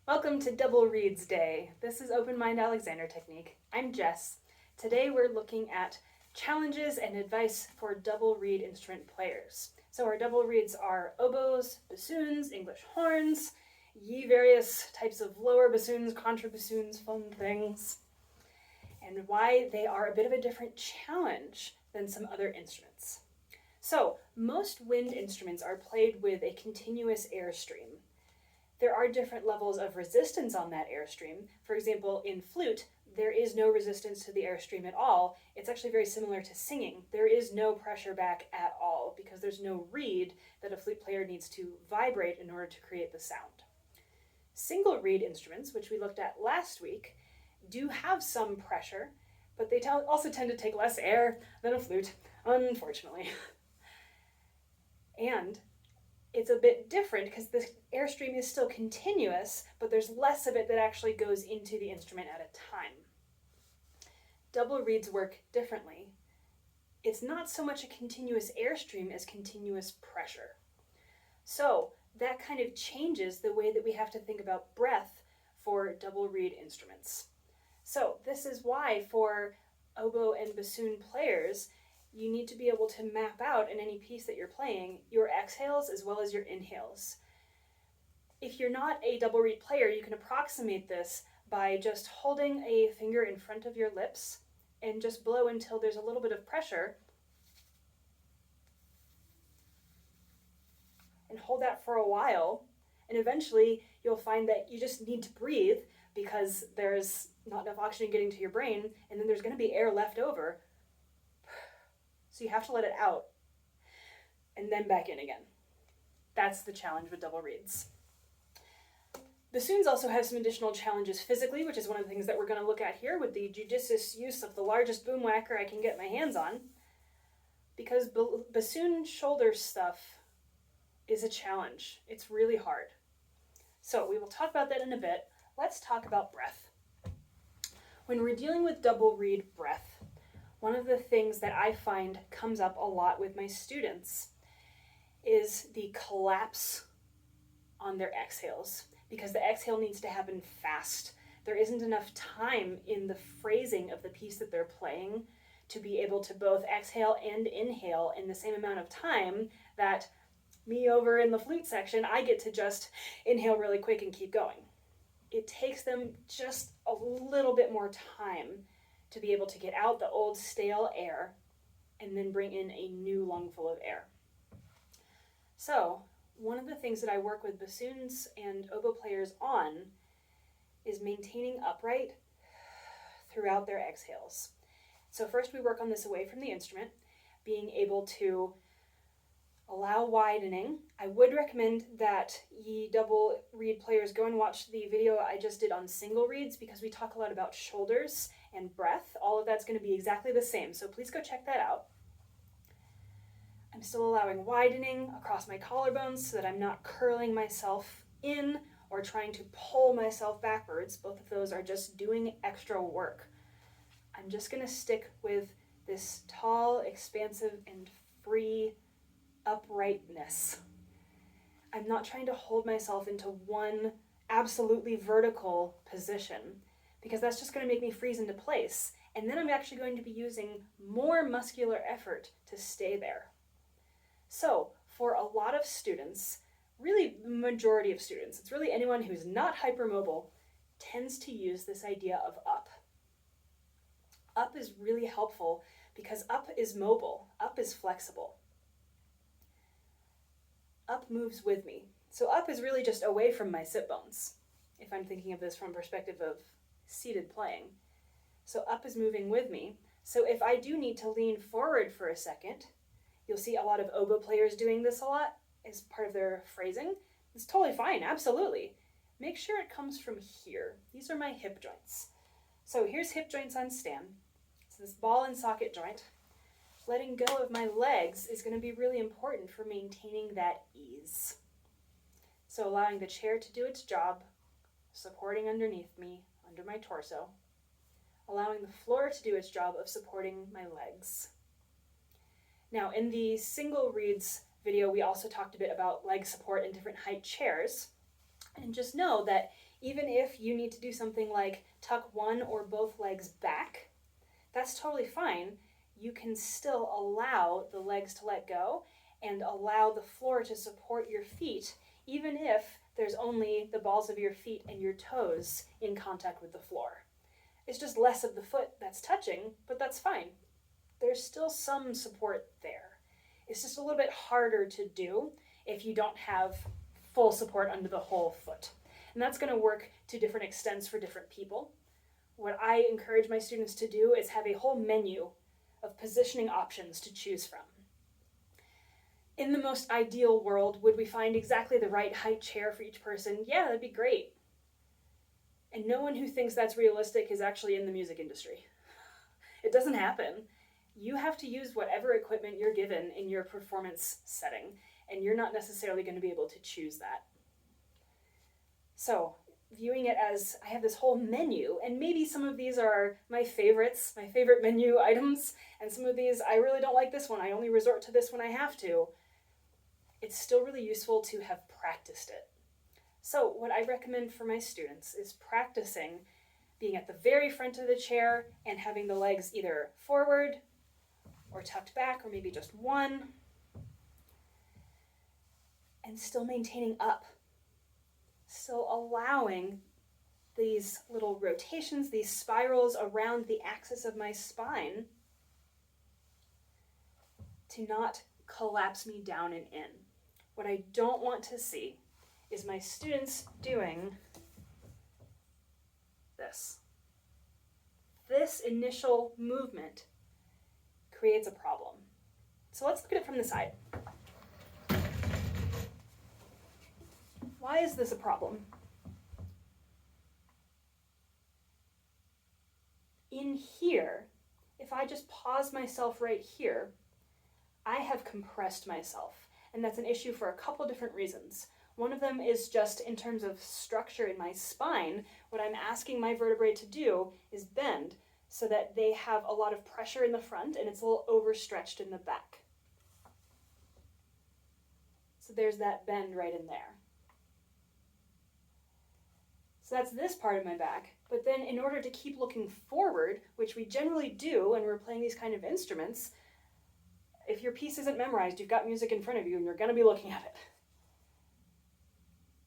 Welcome to Double Reads Day. This is Open Mind Alexander Technique. I'm Jess. Today we're looking at challenges and advice for double reed instrument players. So our double reeds are oboes, bassoons, English horns, ye various types of lower bassoons, contrabassoons, fun things, and why they are a bit of a different challenge than some other instruments. So most wind instruments are played with a continuous airstream. There are different levels of resistance on that airstream. For example, in flute, there is no resistance to the airstream at all. It's actually very similar to singing. There is no pressure back at all because there's no reed that a flute player needs to vibrate in order to create the sound. Single reed instruments, which we looked at last week, do have some pressure, but they also tend to take less air than a flute, unfortunately. And it's a bit different because the airstream is still continuous, but there's less of it that actually goes into the instrument at a time. Double reeds work differently. It's not so much a continuous airstream as continuous pressure. So that kind of changes the way that we have to think about breath for double reed instruments. So this is why for oboe and bassoon players, you need to be able to map out in any piece that you're playing your exhales as well as your inhales. If you're not a double reed player, you can approximate this by just holding a finger in front of your lips and just blow until there's a little bit of pressure. And hold that for a while, and eventually you'll find that you just need to breathe because there's not enough oxygen getting to your brain, and then there's going to be air left over. So you have to let it out and then back in again. That's the challenge with double reeds. Bassoons also have some additional challenges physically, which is one of the things that we're going to look at here with the judicious use of the largest boom whacker I can get my hands on, because bassoon shoulder stuff is a challenge. It's really hard. So we will talk about that in a bit. Let's talk about breath. When we're dealing with double reed breath, one of the things that I find comes up a lot with my students is the collapse on their exhales, because the exhale needs to happen fast. There isn't enough time in the phrasing of the piece that they're playing to be able to both exhale and inhale in the same amount of time that me over in the flute section, I get to just inhale really quick and keep going. It takes them just a little bit more time to be able to get out the old stale air and then bring in a new lungful of air. So one of the things that I work with bassoons and oboe players on is maintaining upright throughout their exhales. So first we work on this away from the instrument, being able to allow widening. I would recommend that ye double reed players go and watch the video I just did on single reeds, because we talk a lot about shoulders and breath. All of that's going to be exactly the same, so please go check that out. I'm still allowing widening across my collarbones so that I'm not curling myself in or trying to pull myself backwards. Both of those are just doing extra work. I'm just going to stick with this tall, expansive, and free uprightness. I'm not trying to hold myself into one absolutely vertical position, because that's just going to make me freeze into place. And then I'm actually going to be using more muscular effort to stay there. So for a lot of students, really the majority of students, it's really anyone who's not hypermobile, tends to use this idea of up. Up is really helpful because up is mobile, up is flexible. Up moves with me. So up is really just away from my sit bones, if I'm thinking of this from a perspective of seated playing. So up is moving with me. So if I do need to lean forward for a second, you'll see a lot of oboe players doing this a lot as part of their phrasing. It's totally fine, absolutely. Make sure it comes from here. These are my hip joints. So here's hip joints on stand. So this ball and socket joint. Letting go of my legs is going to be really important for maintaining that ease. So allowing the chair to do its job, supporting underneath me, under my torso. Allowing the floor to do its job of supporting my legs. Now in the single reeds video, we also talked a bit about leg support and different height chairs. And just know that even if you need to do something like tuck one or both legs back, that's totally fine. You can still allow the legs to let go and allow the floor to support your feet, even if there's only the balls of your feet and your toes in contact with the floor. It's just less of the foot that's touching, but that's fine. There's still some support there. It's just a little bit harder to do if you don't have full support under the whole foot. And that's going to work to different extents for different people. What I encourage my students to do is have a whole menu of positioning options to choose from. In the most ideal world, would we find exactly the right height chair for each person? Yeah, that'd be great. And no one who thinks that's realistic is actually in the music industry. It doesn't happen. You have to use whatever equipment you're given in your performance setting, and you're not necessarily going to be able to choose that. So, viewing it as I have this whole menu, and maybe some of these are my favorites, my favorite menu items, and some of these I really don't like this one, I only resort to this when I have to. It's still really useful to have practiced it. So what I recommend for my students is practicing being at the very front of the chair and having the legs either forward or tucked back, or maybe just one, and still maintaining up. Still allowing these little rotations, these spirals around the axis of my spine to not collapse me down and in. What I don't want to see is my students doing this. This initial movement creates a problem. So let's look at it from the side. Why is this a problem? In here, if I just pause myself right here, I have compressed myself. And that's an issue for a couple different reasons. One of them is just in terms of structure in my spine. What I'm asking my vertebrae to do is bend so that they have a lot of pressure in the front and it's a little overstretched in the back. So there's that bend right in there. So that's this part of my back. But then in order to keep looking forward, which we generally do when we're playing these kind of instruments, if your piece isn't memorized, you've got music in front of you and you're going to be looking at it.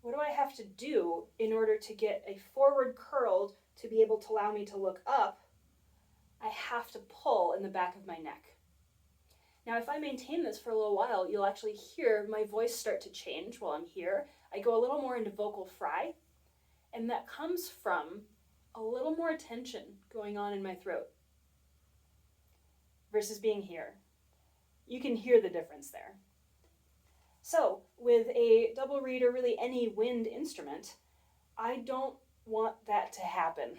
What do I have to do in order to get a forward curled to be able to allow me to look up? I have to pull in the back of my neck. Now, if I maintain this for a little while, you'll actually hear my voice start to change while I'm here. I go a little more into vocal fry, and that comes from a little more tension going on in my throat versus being here. You can hear the difference there. So with a double reed or really any wind instrument, I don't want that to happen.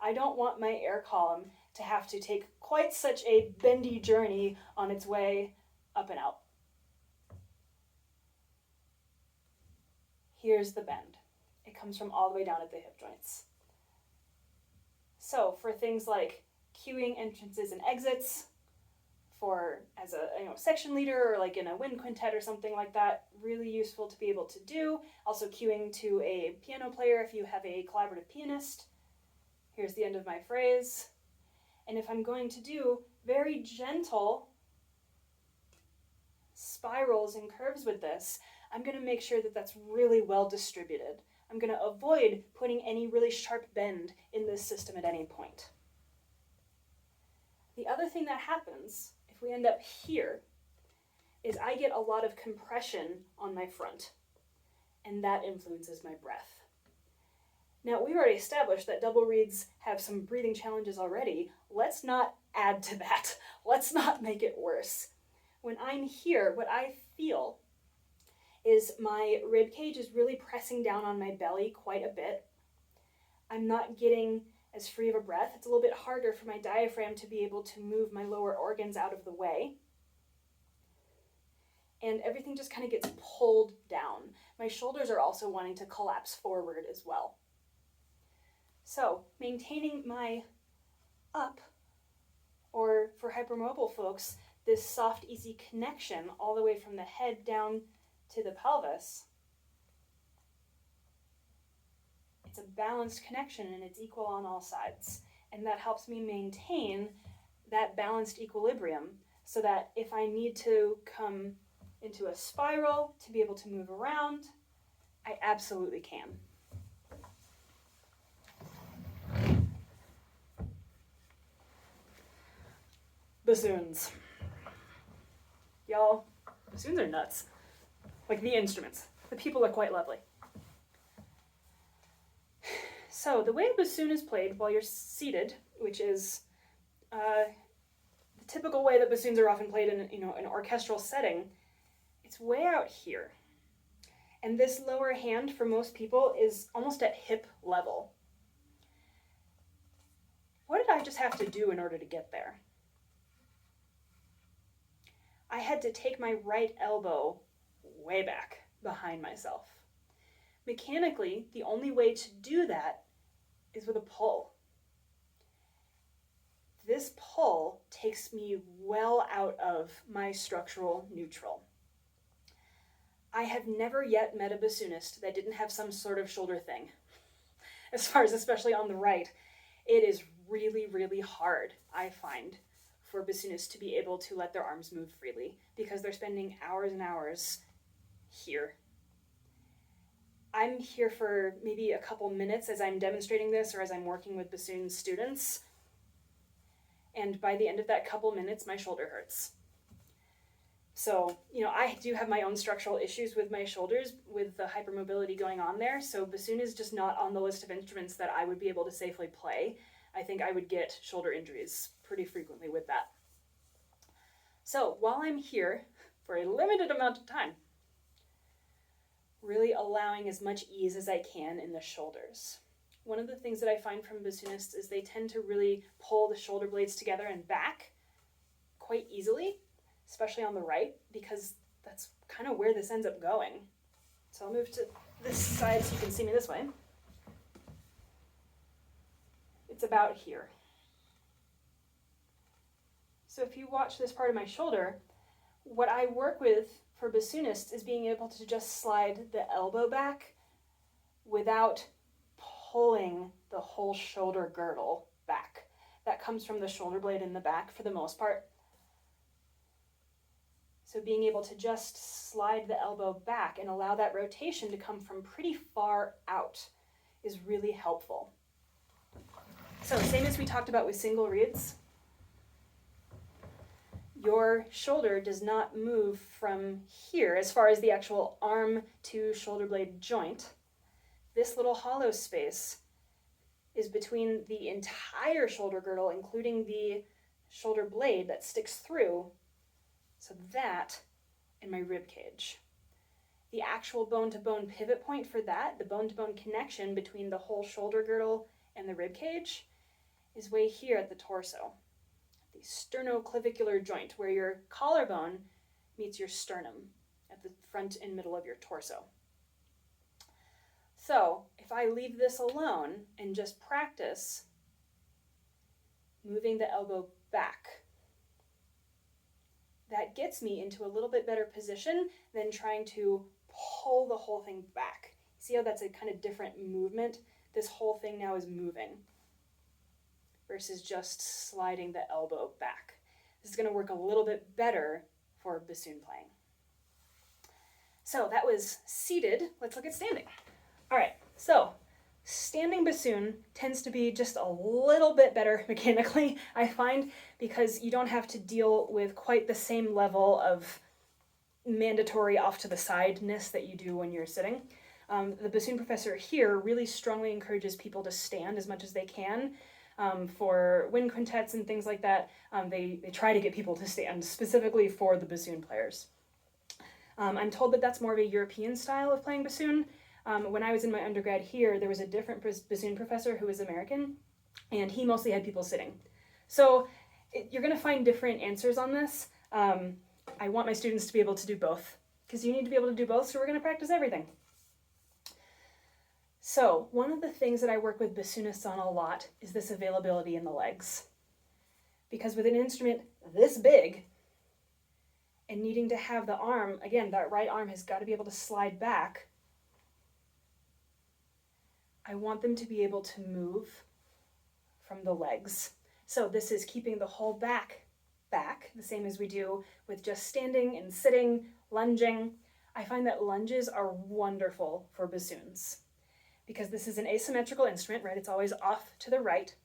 I don't want my air column to have to take quite such a bendy journey on its way up and out. Here's the bend. It comes from all the way down at the hip joints. So for things like cueing entrances and exits, for as a section leader or like in a wind quintet or something like that, really useful to be able to do. Also cueing to a piano player if you have a collaborative pianist. Here's the end of my phrase. And if I'm going to do very gentle spirals and curves with this, I'm going to make sure that that's really well distributed. I'm going to avoid putting any really sharp bend in this system at any point. The other thing that happens if we end up here is I get a lot of compression on my front, and that influences my breath. Now, we've already established that double reeds have some breathing challenges already. Let's not add to that. Let's not make it worse. When I'm here, what I feel is my rib cage is really pressing down on my belly quite a bit. I'm not getting as free of a breath. It's a little bit harder for my diaphragm to be able to move my lower organs out of the way. And everything just kind of gets pulled down. My shoulders are also wanting to collapse forward as well. So maintaining my up, or for hypermobile folks, this soft, easy connection all the way from the head down to the pelvis it's a balanced connection and it's equal on all sides. And that helps me maintain that balanced equilibrium so that if I need to come into a spiral to be able to move around, I absolutely can. Bassoons. Y'all, bassoons are nuts. Like the instruments. The people are quite lovely. So the way a bassoon is played while you're seated, which is the typical way that bassoons are often played in an orchestral setting, it's way out here. And this lower hand for most people is almost at hip level. What did I just have to do in order to get there? I had to take my right elbow way back behind myself. Mechanically, the only way to do that is with a pull. This pull takes me well out of my structural neutral. I have never yet met a bassoonist that didn't have some sort of shoulder thing. As far as especially on the right, it is really, really hard, I find, for bassoonists to be able to let their arms move freely because they're spending hours and hours here. I'm here for maybe a couple minutes as I'm demonstrating this or as I'm working with bassoon students. And by the end of that couple minutes, my shoulder hurts. So, I do have my own structural issues with my shoulders with the hypermobility going on there. So bassoon is just not on the list of instruments that I would be able to safely play. I think I would get shoulder injuries pretty frequently with that. So while I'm here for a limited amount of time, really allowing as much ease as I can in the shoulders. One of the things that I find from bassoonists is they tend to really pull the shoulder blades together and back quite easily, especially on the right, because that's kind of where this ends up going. So I'll move to this side so you can see me this way. It's about here. So if you watch this part of my shoulder, what I work with for bassoonists is being able to just slide the elbow back without pulling the whole shoulder girdle back. That comes from the shoulder blade in the back for the most part. So being able to just slide the elbow back and allow that rotation to come from pretty far out is really helpful. So same as we talked about with single reeds, your shoulder does not move from here as far as the actual arm to shoulder blade joint. This little hollow space is between the entire shoulder girdle, including the shoulder blade that sticks through. So that and my rib cage. The actual bone-to-bone pivot point for that, the bone-to-bone connection between the whole shoulder girdle and the rib cage, is way here at the torso. The sternoclavicular joint, where your collarbone meets your sternum at the front and middle of your torso. So if I leave this alone and just practice moving the elbow back, that gets me into a little bit better position than trying to pull the whole thing back. See how that's a kind of different movement? This whole thing now is moving versus just sliding the elbow back. This is going to work a little bit better for bassoon playing. So that was seated. Let's look at standing. All right, so standing bassoon tends to be just a little bit better mechanically, I find, because you don't have to deal with quite the same level of mandatory off-to-the-side-ness that you do when you're sitting. The bassoon professor here really strongly encourages people to stand as much as they can. For wind quintets and things like that, they try to get people to stand specifically for the bassoon players. I'm told that that's more of a European style of playing bassoon. When I was in my undergrad here, there was a different bassoon professor who was American, and he mostly had people sitting. So you're going to find different answers on this. I want my students to be able to do both, because you need to be able to do both, so we're going to practice everything. So one of the things that I work with bassoonists on a lot is this availability in the legs. Because with an instrument this big, and needing to have the arm, again, that right arm has got to be able to slide back, I want them to be able to move from the legs. So this is keeping the whole back, the same as we do with just standing and sitting, lunging. I find that lunges are wonderful for bassoons because this is an asymmetrical instrument, right? It's always off to the right.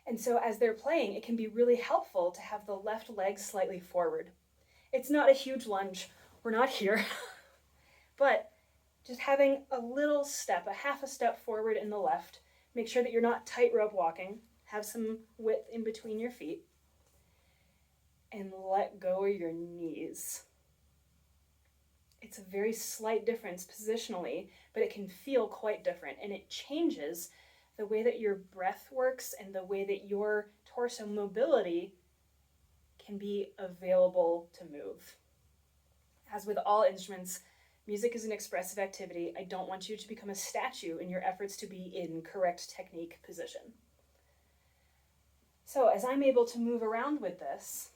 And so as they're playing, it can be really helpful to have the left leg slightly forward. It's not a huge lunge. We're not here. But just having a little step, a half a step forward in the left. Make sure that you're not tightrope walking. Have some width in between your feet. And let go of your knees. It's a very slight difference positionally, but it can feel quite different, and it changes the way that your breath works and the way that your torso mobility can be available to move. As with all instruments, music is an expressive activity. I don't want you to become a statue in your efforts to be in correct technique position. So as I'm able to move around with this,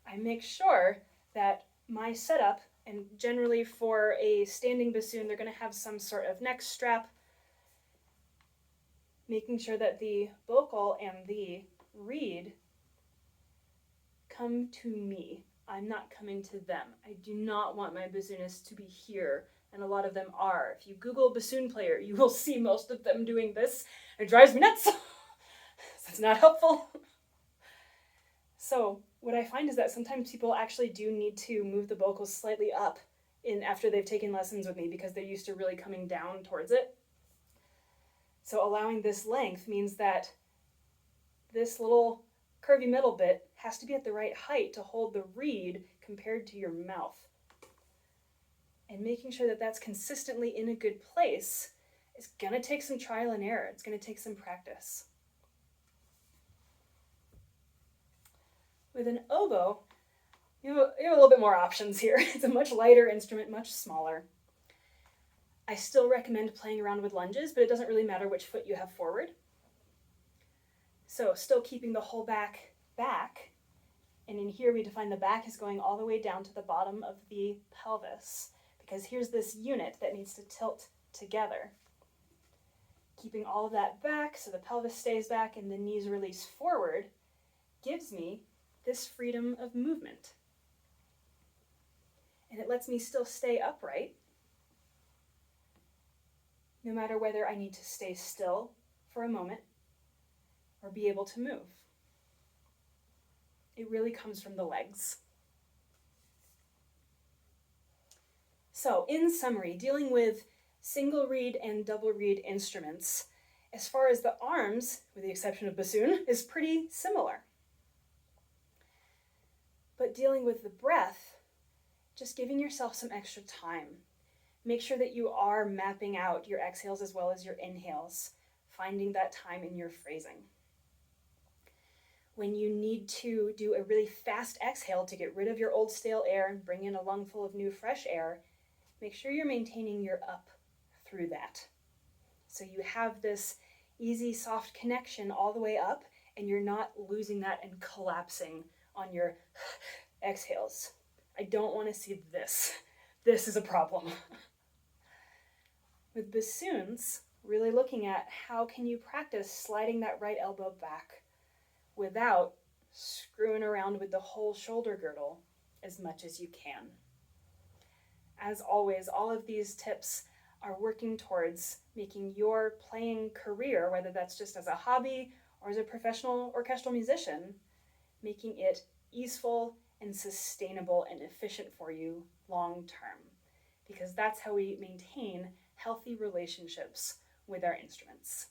I make sure that my setup, and generally for a standing bassoon, they're going to have some sort of neck strap, making sure that the vocal and the reed come to me. I'm not coming to them. I do not want my bassoonists to be here, and a lot of them are. If you Google bassoon player, you will see most of them doing this. It drives me nuts. That's not helpful. So what I find is that sometimes people actually do need to move the vocals slightly up after they've taken lessons with me because they're used to really coming down towards it. So allowing this length means that this little curvy middle bit has to be at the right height to hold the reed compared to your mouth. And making sure that that's consistently in a good place is going to take some trial and error. It's going to take some practice. With an oboe, you have a little bit more options here. It's a much lighter instrument, much smaller. I still recommend playing around with lunges, but it doesn't really matter which foot you have forward. So still keeping the whole back, and in here we define the back as going all the way down to the bottom of the pelvis, because here's this unit that needs to tilt together. Keeping all of that back so the pelvis stays back and the knees release forward gives me this freedom of movement. And it lets me still stay upright, no matter whether I need to stay still for a moment or be able to move. It really comes from the legs. So, in summary, dealing with single reed and double reed instruments, as far as the arms, with the exception of bassoon, is pretty similar. But dealing with the breath, just giving yourself some extra time. Make sure that you are mapping out your exhales as well as your inhales, finding that time in your phrasing. When you need to do a really fast exhale to get rid of your old stale air and bring in a lungful of new fresh air, make sure you're maintaining your up through that. So you have this easy, soft connection all the way up, and you're not losing that and collapsing on your exhales. I don't want to see this. This is a problem. With bassoons, really looking at how can you practice sliding that right elbow back without screwing around with the whole shoulder girdle as much as you can. As always, all of these tips are working towards making your playing career, whether that's just as a hobby or as a professional orchestral musician, making it easeful and sustainable and efficient for you long term. Because that's how we maintain healthy relationships with our instruments.